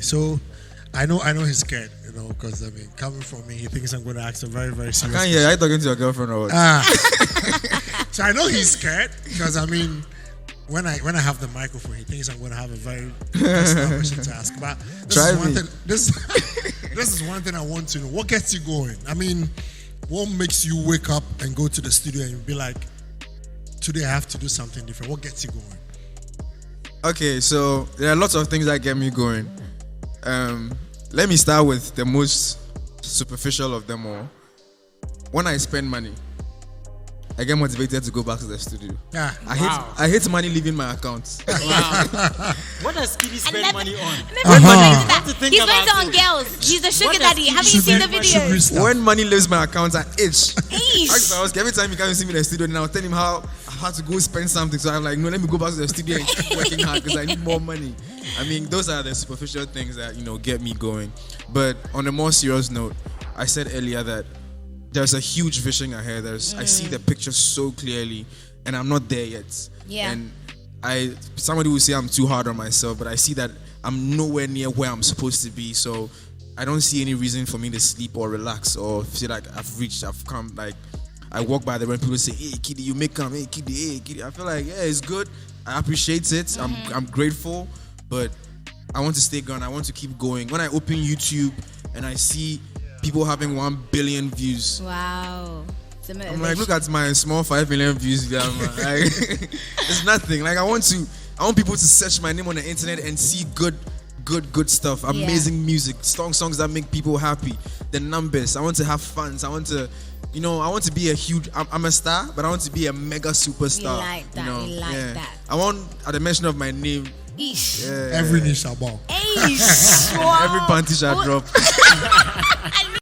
So I know he's scared, because I mean, coming from me, he thinks I'm going to ask a very, very serious. I can't hear. Are you talking to your girlfriend or what? So I know he's scared because I mean, when I have the microphone, he thinks I'm going to have a very personal question to ask. But this is one thing I want to know. What gets you going? I mean, what makes you wake up and go to the studio and be like, today I have to do something different? What gets you going? Okay, so there are lots of things that get me going. Let me start with the most superficial of them all. When I spend money, I get motivated to go back to the studio. Yeah. I hate money leaving my account. Wow. What does KiDi spend money on? He spends it on girls. He's a sugar daddy. Haven't you seen the video? When money leaves my account, I itch. Eesh. Every time he comes see me in the studio, then I'll tell him how I had to go spend something. So I'm like, no, let me go back to the studio and keep working hard because I need more money. I mean, those are the superficial things that, get me going. But on a more serious note, I said earlier that there's a huge vision ahead. I see the picture so clearly, and I'm not there yet. Yeah. And somebody will say I'm too hard on myself, but I see that I'm nowhere near where I'm supposed to be. So I don't see any reason for me to sleep or relax or feel like I've come. Like I walk by the road, people say, "Hey, KiDi, you make come. Hey, KiDi, hey, KiDi." I feel like, yeah, it's good. I appreciate it. I'm grateful, but I want to stay going. I want to keep going. When I open YouTube and I see people having 1 billion views. Wow. I'm like, look at my small 5 million views. Like, it's nothing. Like I want people to search my name on the internet and see good stuff, amazing music, songs that make people happy. The numbers. I want to have fans. I want to, I want to be a huge. I'm a star, but I want to be a mega superstar. You like that. That. I want, at the mention of my name, Eesh. Every knee shall bow. Eesh. Every pantie shall drop. I